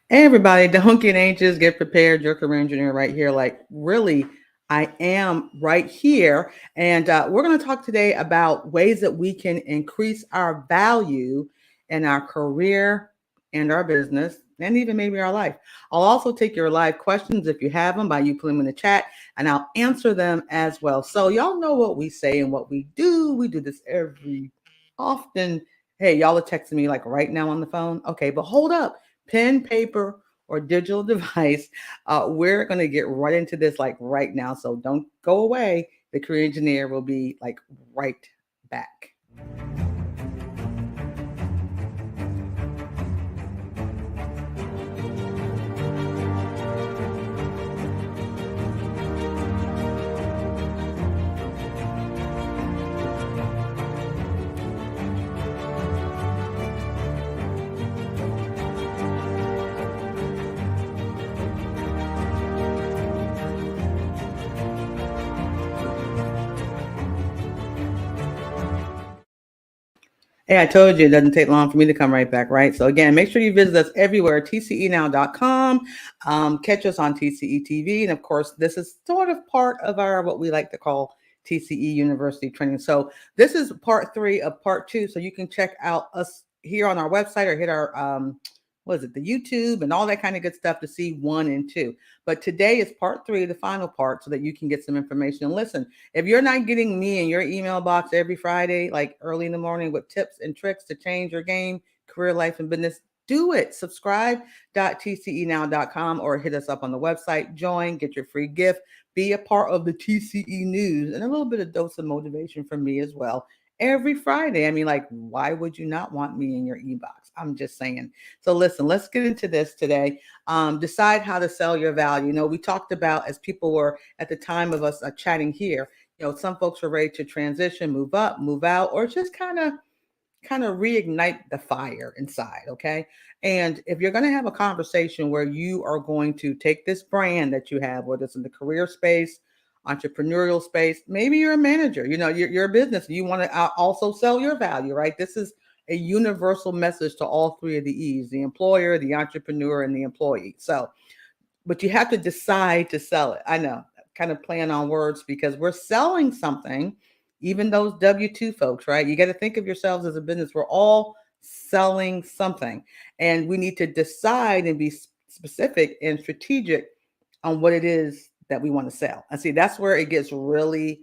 Hey everybody, don't get anxious, get prepared. Your career engineer right here. Like, really, I am right here. And we're going to talk today about ways that we can increase our value in our career and our business, and even maybe our life. I'll also take your live questions if you have them by you putting them in the chat, and I'll answer them as well. So, y'all know what we say and what we do. We do this every often. Hey, y'all are texting me like right now on the phone. Okay, but hold up, pen, paper, or digital device. We're going to get right into this like right now. So don't go away. The career engineer will be like right back. Hey, I told you it doesn't take long for me to come right back, right? So again, make sure you visit us everywhere, tcenow.com. Catch us on TCE TV. And of course, this is sort of part of our what we like to call TCE University training. So this is part three of part two. So you can check out us here on our website or hit our what is it, the YouTube and all that kind of good stuff to see one and two. But today is part three, the final part, so that you can get some information. And listen, if you're not getting me in your email box every Friday, like early in the morning with tips and tricks to change your game, career, life, and business, do it. Subscribe.tcenow.com or hit us up on the website. Join, get your free gift, be a part of the TCE news, and a little bit of dose of motivation from me as well. Every Friday. I mean, like, why would you not want me in your e-box? I'm just saying. So, listen, let's get into this today. Decide how to sell your value. We talked about as people were at the time of us chatting here, some folks are ready to transition, move up, move out, or just kind of reignite the fire inside. Okay. And if you're going to have a conversation where you are going to take this brand that you have, whether it's in the career space, entrepreneurial space, maybe you're a manager, you're a business, you want to also sell your value, right? This is a universal message to all three of the E's: the employer, the entrepreneur, and the employee. So, but you have to decide to sell it. I know, kind of playing on words because we're selling something, even those W-2 folks, right? You got to think of yourselves as a business. We're all selling something, and we need to decide and be specific and strategic on what it is that we want to sell. And see, that's where it gets really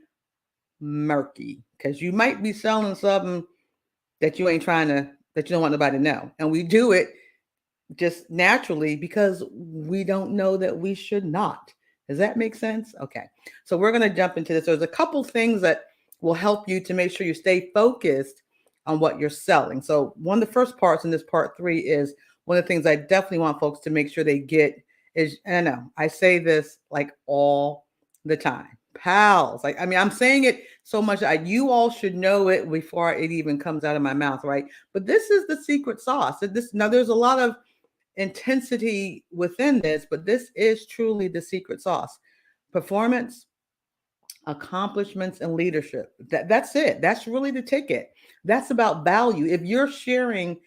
murky because you might be selling something that you ain't trying to, that you don't want nobody to know. And we do it just naturally because we don't know that we should not. Does that make sense? Okay. So we're going to jump into this. There's a couple things that will help you to make sure you stay focused on what you're selling. So one of the first parts in this part three is one of the things I definitely want folks to make sure they get is, and I know I say this like all the time, pals. Like, I mean, I'm saying it so much. You all should know it before it even comes out of my mouth, right? But this is the secret sauce. Now there's a lot of intensity within this, but this is truly the secret sauce. Performance, accomplishments, and leadership. That's it. That's really the ticket. That's about value. If you're sharing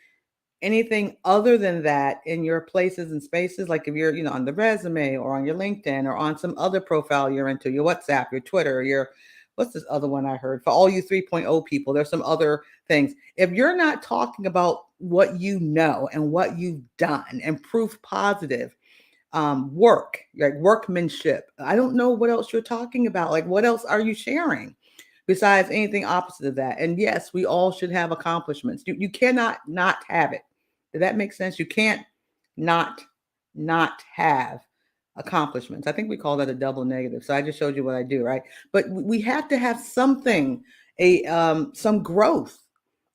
anything other than that in your places and spaces, like if you're, on the resume or on your LinkedIn or on some other profile you're into, your WhatsApp, your Twitter, your what's this other one I heard? For all you 3.0 people, there's some other things. If you're not talking about what you know and what you've done and proof positive, work, like workmanship, I don't know what else you're talking about. Like, what else are you sharing besides anything opposite of that? And yes, we all should have accomplishments. You cannot not have it. Does that make sense? You can't not have accomplishments. I think we call that a double negative. So I just showed you what I do, right? But we have to have something, some growth,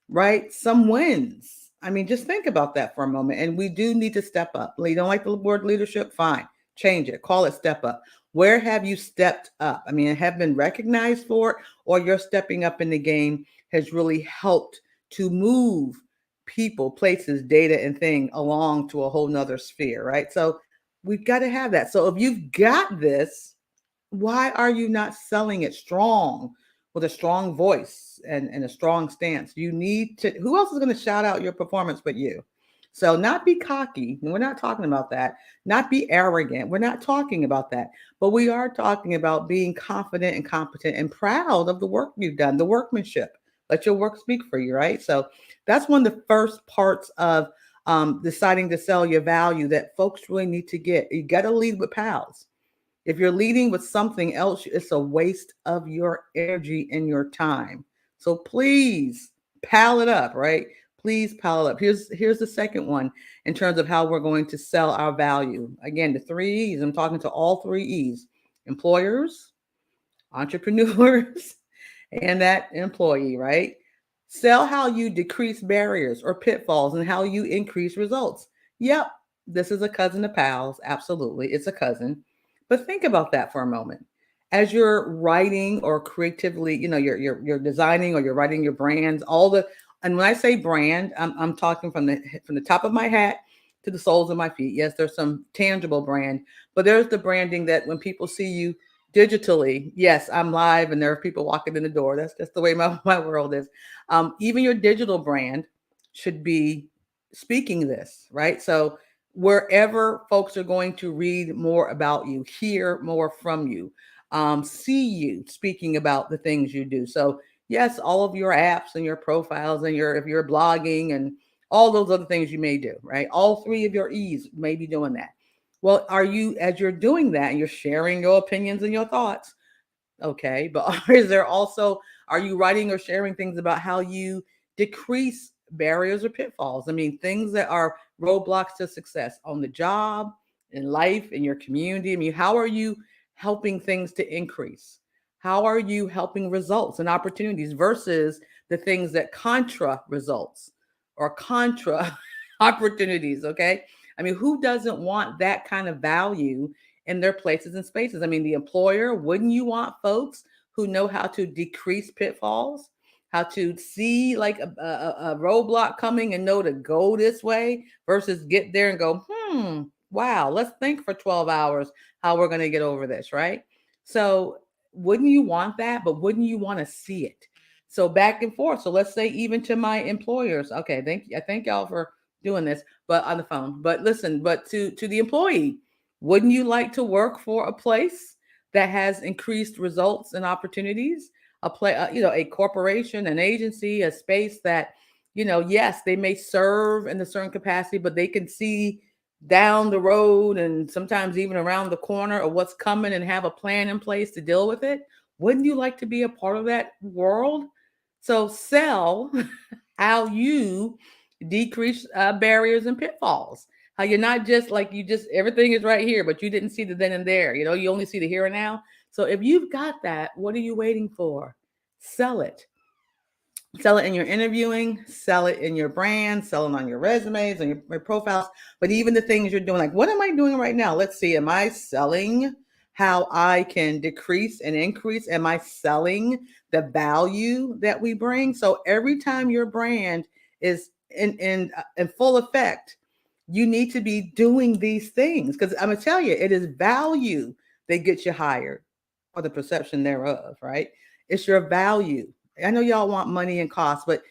right? Some wins. I mean, just think about that for a moment. And we do need to step up. You don't like the word leadership? Fine. Change it. Call it step up. Where have you stepped up? I mean, have been recognized for it, or your stepping up in the game has really helped to move people, places, data, and thing along to a whole nother sphere, right? So we've got to have that. So if you've got this, why are you not selling it strong with a strong voice and a strong stance? You need to, who else is going to shout out your performance but you? So not be cocky. We're not talking about that. Not be arrogant. We're not talking about that. But we are talking about being confident and competent and proud of the work you've done, the workmanship. Let your work speak for you, right? So that's one of the first parts of deciding to sell your value that folks really need to get. You got to lead with pals. If you're leading with something else, it's a waste of your energy and your time. So please pal it up, right? Please pal it up. Here's the second one in terms of how we're going to sell our value. Again, the three E's. I'm talking to all three E's: employers, entrepreneurs, and that employee, right? Sell how you decrease barriers or pitfalls and how you increase results. Yep, this is a cousin of pals. Absolutely, it's a cousin. But think about that for a moment. As you're writing or creatively, you're designing or you're writing your brands, all the and when I say brand, I'm talking from the top of my hat to the soles of my feet. Yes, there's some tangible brand, but there's the branding that when people see you digitally, yes, I'm live and there are people walking in the door. That's just the way my world is. Even your digital brand should be speaking this, right? So wherever folks are going to read more about you, hear more from you, see you speaking about the things you do. So yes, all of your apps and your profiles and if you're blogging and all those other things you may do, right? All three of your E's may be doing that. Well, are you, as you're doing that and you're sharing your opinions and your thoughts, okay, but is there also, are you writing or sharing things about how you decrease barriers or pitfalls? I mean, things that are roadblocks to success on the job, in life, in your community. I mean, how are you helping things to increase? How are you helping results and opportunities versus the things that contra results or contra opportunities? Okay. I mean, who doesn't want that kind of value in their places and spaces? I mean, the employer, wouldn't you want folks who know how to decrease pitfalls, how to see like a roadblock coming and know to go this way versus get there and go, wow, let's think for 12 hours how we're going to get over this, right? So, wouldn't you want that? But wouldn't you want to see it? So, back and forth. So, let's say even to my employers, okay, thank y'all for doing this, but on the phone. But listen, but to the employee, wouldn't you like to work for a place that has increased results and opportunities? A corporation, an agency, a space that, yes, they may serve in a certain capacity, but they can see down the road and sometimes even around the corner of what's coming and have a plan in place to deal with it. Wouldn't you like to be a part of that world? So sell how you decrease barriers and pitfalls. How you're not just like you just everything is right here, but you didn't see the then and there. You only see the here and now. So if you've got that, what are you waiting for? Sell it. Sell it in your interviewing, sell it in your brand, sell it on your resumes, on your profiles, but even the things you're doing, like what am I doing right now? Let's see, am I selling how I can decrease and increase? Am I selling the value that we bring? So every time your brand is in full effect, you need to be doing these things because I'm gonna tell you, it is value that gets you hired or the perception thereof, right? It's your value. I know y'all want money and cost, but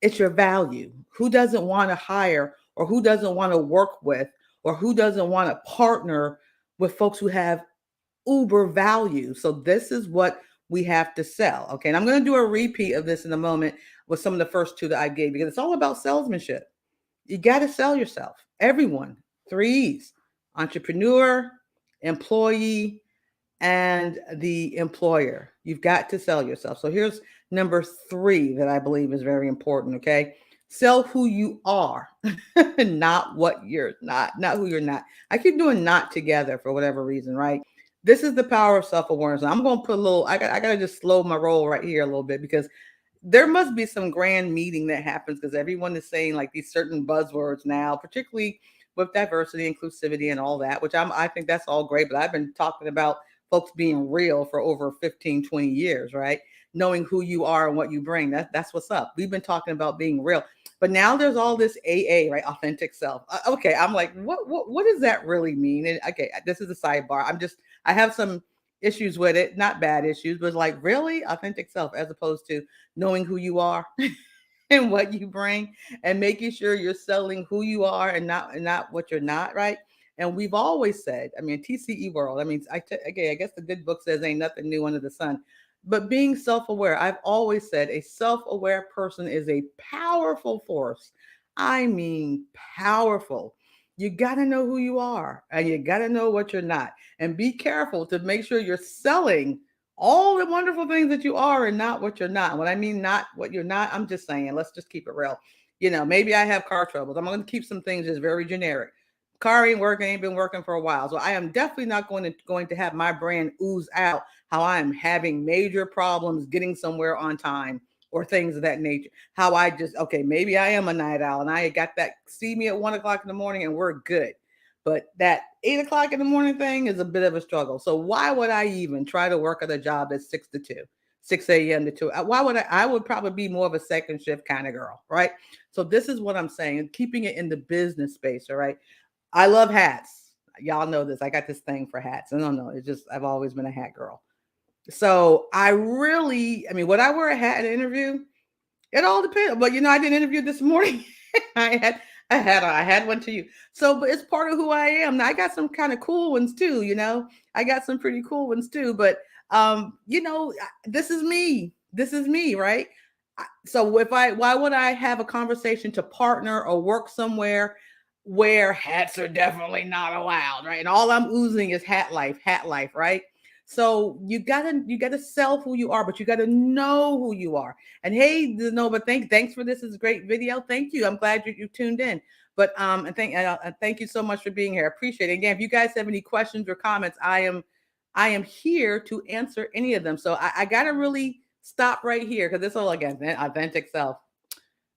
it's your value. Who doesn't want to hire or who doesn't want to work with or who doesn't want to partner with folks who have uber value? So this is what we have to sell. Okay. And I'm going to do a repeat of this in a moment with some of the first two that I gave because it's all about salesmanship. You got to sell yourself. Everyone, three E's: entrepreneur, employee, and the employer. You've got to sell yourself. So here's number three that I believe is very important. Okay. Sell who you are, not what you're not who you're not. I keep doing not together for whatever reason, right? This is the power of self-awareness. I'm going to put a little, I got to just slow my roll right here a little bit because there must be some grand meeting that happens because everyone is saying like these certain buzzwords now, particularly with diversity, inclusivity, and all that, which I think that's all great. But I've been talking about folks being real for over 15, 20 years, right? Knowing who you are and what you bring. That's what's up. We've been talking about being real. But now there's all this AA, right? Authentic self. Okay, I'm like, what does that really mean? And okay, this is a sidebar. I have some issues with it, not bad issues, but like really authentic self as opposed to knowing who you are. and what you bring, and making sure you're selling who you are and not what you're not, right? And we've always said, I mean, TCE world, I mean, again, I guess the good book says ain't nothing new under the sun. But being self-aware, I've always said a self-aware person is a powerful force. I mean, powerful. You got to know who you are and you got to know what you're not. And be careful to make sure you're selling all the wonderful things that you are and not what you're not. When I mean not what you're not, I'm just saying, let's just keep it real. Maybe I have car troubles. I'm going to keep some things just very generic. Car ain't working, ain't been working for a while. So I am definitely not going to have my brand ooze out how I am having major problems getting somewhere on time or things of that nature. How I just, okay, maybe I am a night owl and I got that, see me at 1 o'clock in the morning and we're good. But that 8 o'clock in the morning thing is a bit of a struggle. So why would I even try to work at a job that's 6 to 2, 6 a.m. to 2? Why would I would probably be more of a second shift kind of girl, right? So this is what I'm saying, keeping it in the business space, all right? I love hats. Y'all know this. I got this thing for hats. I don't know. It's just, I've always been a hat girl. So I mean, would I wear a hat in an interview? It all depends. But I did an interview this morning. I had one to you. So, but it's part of who I am. Now I got some kind of cool ones too, I got some pretty cool ones too. But this is me. This is me, right? So why would I have a conversation to partner or work somewhere where hats are definitely not allowed, right? And all I'm oozing is hat life, right? So you gotta sell who you are, but you gotta know who you are. And hey, Nova, thanks for this. Is a great video. Thank you. I'm glad you tuned in. But and thank you so much for being here. I appreciate it. Again, if you guys have any questions or comments, I am here to answer any of them. So I gotta really stop right here because this all again authentic self.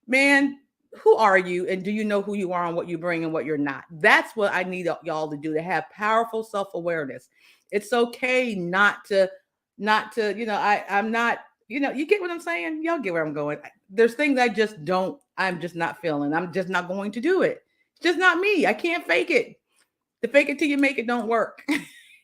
Man, who are you and do you know who you are and what you bring and what you're not? That's what I need y'all to do, to have powerful self-awareness. It's okay not to I'm not, you get what I'm saying? Y'all get where I'm going. There's things I'm just not feeling. I'm just not going to do it. It's just not me. I can't fake it. The fake it till you make it don't work.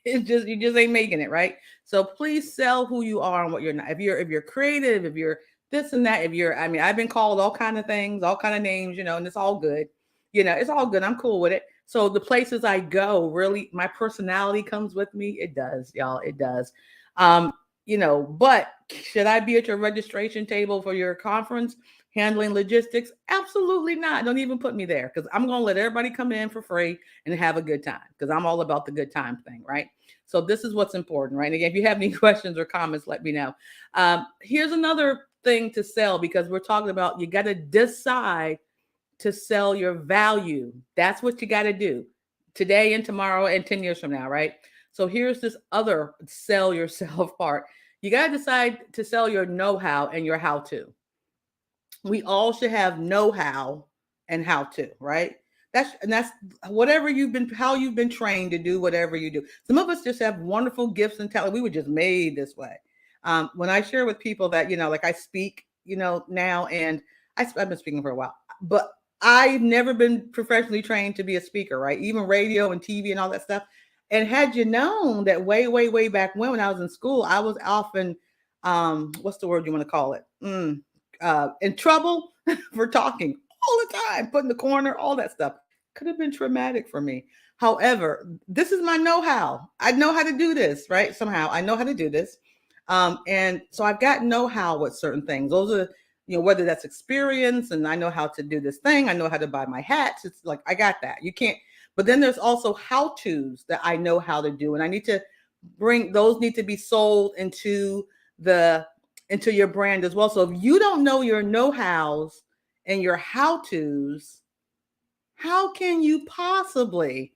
It's just, you just ain't making it, right? So please sell who you are and what you're not. If you're creative, if you're this and that, I've been called all kind of things, all kind of names, and it's all good. It's all good. I'm cool with it. So the places I go, really, my personality comes with me. It does, y'all. It does. But should I be at your registration table for your conference handling logistics? Absolutely not. Don't even put me there because I'm going to let everybody come in for free and have a good time because I'm all about the good time thing, right? So this is what's important, right? And again, if you have any questions or comments, let me know. Here's another thing to sell because we're talking about you got to decide to sell your value. That's what you got to do today and tomorrow and 10 years from now, right? So here's this other sell yourself part. You got to decide to sell your know-how and your how-to. We all should have know-how and how-to, right? That's whatever how you've been trained to do whatever you do. Some of us just have wonderful gifts and talent. We were just made this way. When I share with people that, like I speak, now, and I've been speaking for a while, but I've never been professionally trained to be a speaker, right? Even radio and TV and all that stuff. And had you known that way, way, way back when I was in school, I was often, what's the word you want to call it? In trouble for talking all the time, put in the corner, all that stuff. Could have been traumatic for me. However, this is my know-how. I know how to do this, right? Somehow I know how to do this. And so I've got know-how with certain things. Those are, whether that's experience and I know how to do this thing. I know how to buy my hats. It's like, I got that. You can't, but then there's also how-tos that I know how to do. And I need to those need to be sold into your brand as well. So if you don't know your know-hows and your how-tos, how can you possibly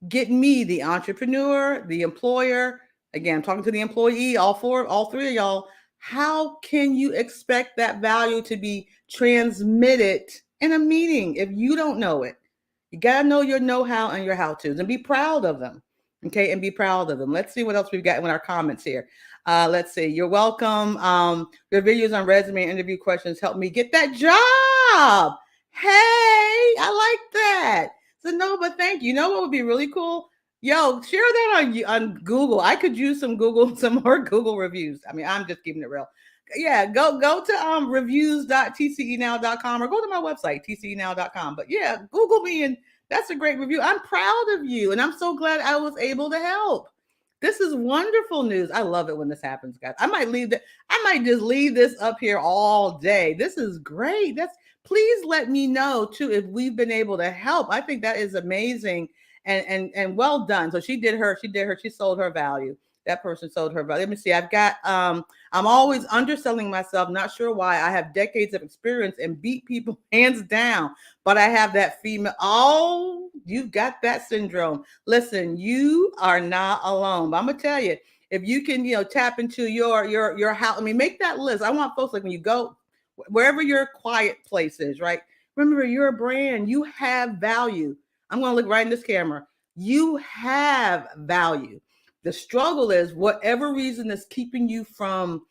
get me, the entrepreneur, the employer? Again, I'm talking to the employee, all three of y'all. How can you expect that value to be transmitted in a meeting if you don't know it? You got to know your know-how and your how-tos and be proud of them. Okay, and be proud of them. Let's see what else we've got in our comments here. Let's see. You're welcome. Your videos on resume and interview questions help me get that job. Hey, I like that. So Nova, thank you. You know what would be really cool? Yo, share that on Google. I could use some more Google reviews. I mean, I'm just keeping it real Yeah, go to reviews.tcenow.com or go to my website, tcenow.com. But yeah, Google me, and that's a great review. I'm proud of you, and I'm so glad I was able to help. This is wonderful news. I love it when this happens, guys. I might just leave this up here all day. This is great. Please let me know too if we've been able to help. I think that is amazing and well done. So she sold her value. That person sold her value. Let me see. I'm always underselling myself, not sure why. I have decades of experience and beat people hands down, but I have that female. Oh, you've got that syndrome. Listen, you are not alone. But I'm gonna tell you, if you can, tap into your house. I mean, make that list. I want folks, like, when you go wherever your quiet place is, right? Remember, you're a brand. You have value. I'm gonna look right in this camera. You have value. The struggle is whatever reason is keeping you from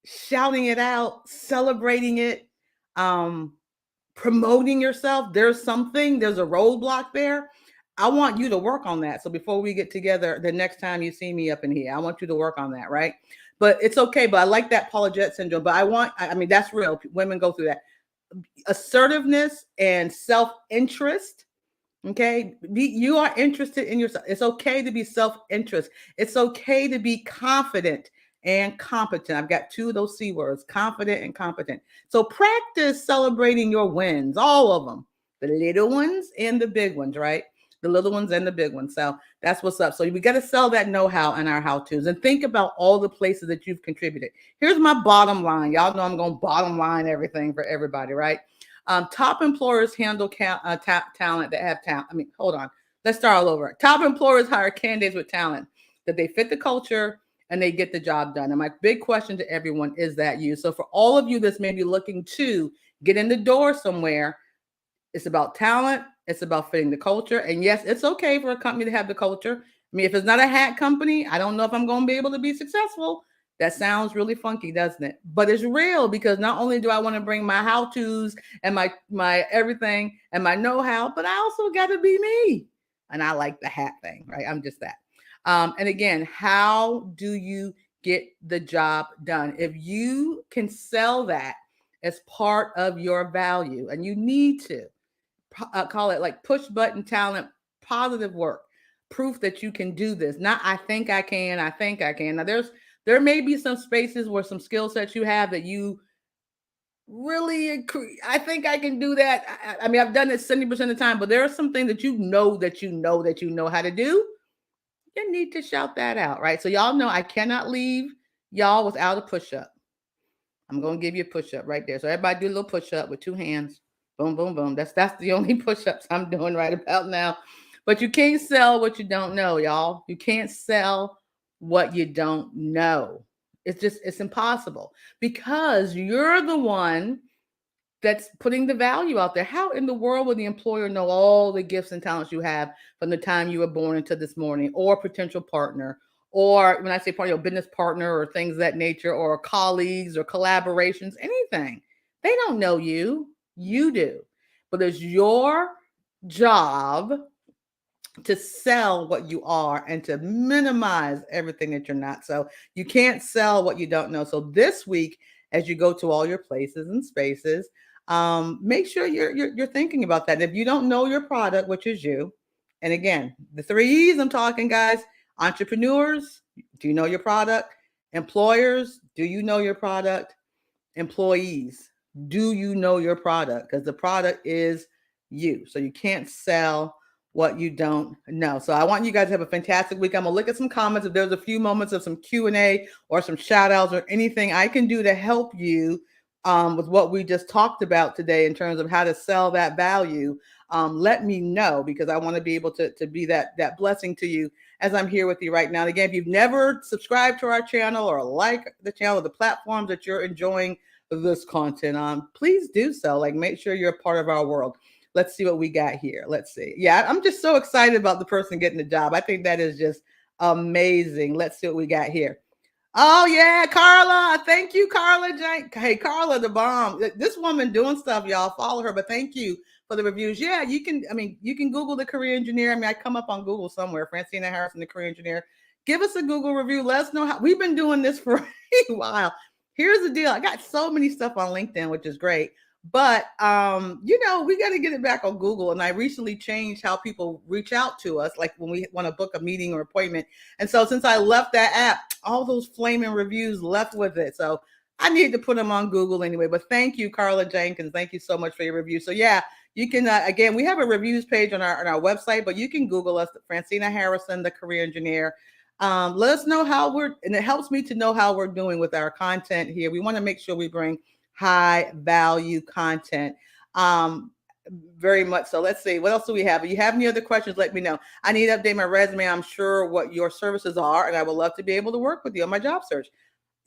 shouting it out, celebrating it, promoting yourself. There's a roadblock there. I want you to work on that. So before we get together, the next time you see me up in here, I want you to work on that, right? But it's okay. But I like that Paulette syndrome. But I mean, that's real. Women go through that. Assertiveness and self-interest. Okay. You are interested in yourself. It's okay to be self-interest. It's okay to be confident and competent. I've got two of those C words, confident and competent. So practice celebrating your wins, all of them, the little ones and the big ones, right? The little ones and the big ones. So that's what's up. So we got to sell that know-how and our how-tos, and think about all the places that you've contributed. Here's my bottom line. Y'all know I'm going to bottom line everything for everybody, right? Top employers handle talent that have talent. I mean, hold on. Let's start all over. Top employers hire candidates with talent, that they fit the culture and they get the job done. And my big question to everyone is that you. So for all of you that's maybe looking to get in the door somewhere, it's about talent. It's about fitting the culture. And yes, it's okay for a company to have the culture. I mean, if it's not a hat company, I don't know if I'm going to be able to be successful. That sounds really funky, doesn't it? But it's real, because not only do I want to bring my how-tos and my everything and my know-how, but I also got to be me. And I like the hat thing, right? I'm just that. And again, how do you get the job done? If you can sell that as part of your value, and you need to call it like push button talent, positive work, proof that you can do this. Not I think I can. Now there may be some spaces where some skill sets you have that you really, I think I can do that. I mean, I've done it 70% of the time, but there are some things that you know how to do. You need to shout that out, right? So y'all know I cannot leave y'all without a push-up. I'm going to give you a push-up right there. So everybody do a little push-up with two hands. Boom, boom, boom. That's the only push-ups I'm doing right about now. But you can't sell what you don't know, y'all. You can't sell what you don't know. It's impossible, because you're the one that's putting the value out there. How in the world would the employer know all the gifts and talents you have from the time you were born until this morning, or potential partner, or when I say partner, business partner, or things of that nature, or colleagues or collaborations, anything? They don't know you. You do. But it's your job to sell what you are and to minimize everything that you're not. So you can't sell what you don't know. So this week, as you go to all your places and spaces, make sure you're thinking about that. If you don't know your product, which is you, and again, the 3 E's I'm talking, guys: entrepreneurs, do you know your product? Employers, do you know your product? Employees, do you know your product? Because the product is you. So you can't sell what you don't know. So I want you guys to have a fantastic week. I'm gonna look at some comments. If there's a few moments of some Q&A or some shout outs or anything I can do to help you with what we just talked about today in terms of how to sell that value, let me know, because I want to be able to be that blessing to you as I'm here with you right now. And again, if you've never subscribed to our channel or like the channel, the platforms that you're enjoying this content on, please do so. Like, make sure you're a part of our world. Let's see what we got here. Let's see. Yeah, I'm just so excited about the person getting the job. I think that is just amazing. Let's see what we got here. Oh, yeah, Carla. Thank you, Carla. Hey, Carla, the bomb. This woman doing stuff, y'all. Follow her, but thank you for the reviews. Yeah, you can Google the career engineer. I mean, I come up on Google somewhere. Francina Harrison, the career engineer. Give us a Google review. Let us know how. We've been doing this for a while. here's the deal. I got so many stuff on LinkedIn, which is great. But we got to get it back on Google. And I recently changed how people reach out to us, like when we want to book a meeting or appointment. And so since I left that app, all those flaming reviews left with it. So I need to put them on Google anyway. But thank you, Carla Jenkins. Thank you so much for your review. So yeah, you can again, we have a reviews page on our website, but you can Google us, Francina Harrison, the career engineer. Let us know how and it helps me to know how we're doing with our content here. We want to make sure we bring high value content. Very much so. Let's see, what else do we have? If you have any other questions, let me know. I need to update my resume. I'm sure what your services are, and I would love to be able to work with you on my job search.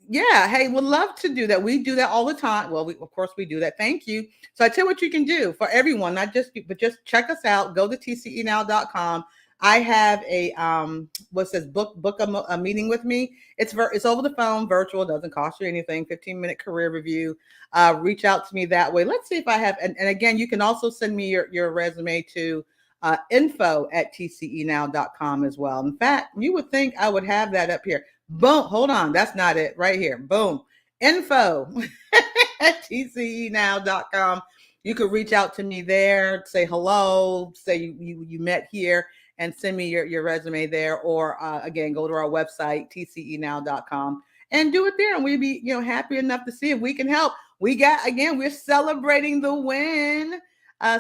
Yeah, hey, would love to do that. We do that all the time. Well, of course we do that. Thank you. So I tell you what you can do for everyone, not just you, but just check us out. Go to tcenow.com. I have a what says book a meeting with me. It's over the phone, virtual. It doesn't cost you anything. 15-minute career review. Reach out to me that way. Let's see if I have. And again, you can also send me your resume to info@tcenow.com as well. In fact, you would think I would have that up here. Boom. Hold on. That's not it. Right here. Boom. Info at tcenow.com. You could reach out to me there, say hello, say you met here, and send me your resume there. Or again, go to our website, tcenow.com, and do it there. And we'd be happy enough to see if we can help. We're celebrating the win.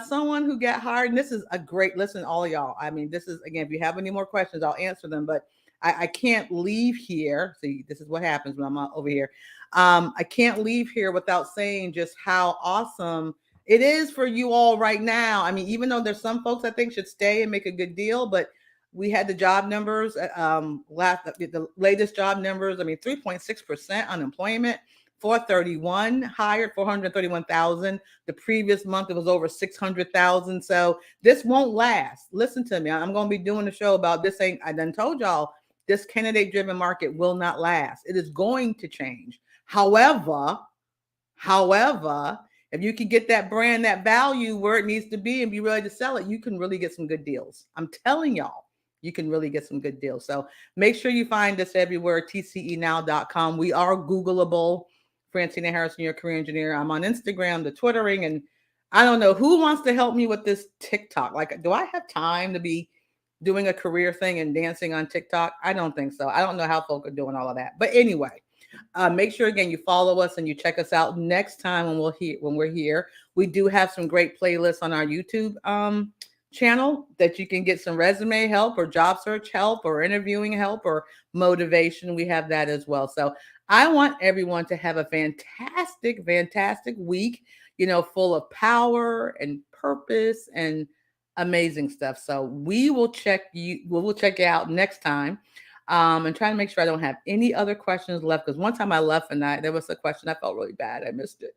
Someone who got hired, and this is a great listen, all of y'all. I mean, this is, again, if you have any more questions, I'll answer them, but I can't leave here. See, this is what happens when I'm over here. I can't leave here without saying just how awesome it is for you all right now. I mean, even though there's some folks I think should stay and make a good deal, but we had the job numbers, the latest job numbers. I mean, 3.6% unemployment, 431 hired, 431,000. The previous month, it was over 600,000. So this won't last. Listen to me. I'm going to be doing a show about this. I done told y'all, this candidate-driven market will not last. It is going to change. However, if you can get that brand, that value where it needs to be and be ready to sell it, you can really get some good deals. I'm telling y'all, you can really get some good deals. So make sure you find us everywhere, tcenow.com. We are Googleable. Francina Harrison, your career engineer. I'm on Instagram, the Twittering, and I don't know who wants to help me with this TikTok. Like, do I have time to be doing a career thing and dancing on TikTok? I don't think so. I don't know how folk are doing all of that. But anyway, make sure, again, you follow us and you check us out next time when we're here. We do have some great playlists on our YouTube channel that you can get some resume help or job search help or interviewing help or motivation. We have that as well. So I want everyone to have a fantastic, fantastic week, full of power and purpose and amazing stuff. So we will check you out next time. And trying to make sure I don't have any other questions left. Because one time I left and there was a question. I felt really bad. I missed it.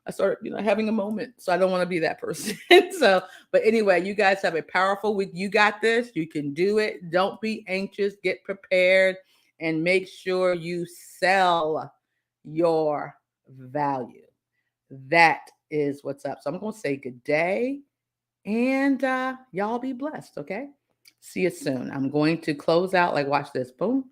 I started, having a moment. So I don't want to be that person. But anyway, you guys have a powerful week. You got this. You can do it. Don't be anxious. Get prepared and make sure you sell your value. That is what's up. So I'm going to say good day and y'all be blessed. Okay. See you soon. I'm going to close out. Watch this. Boom.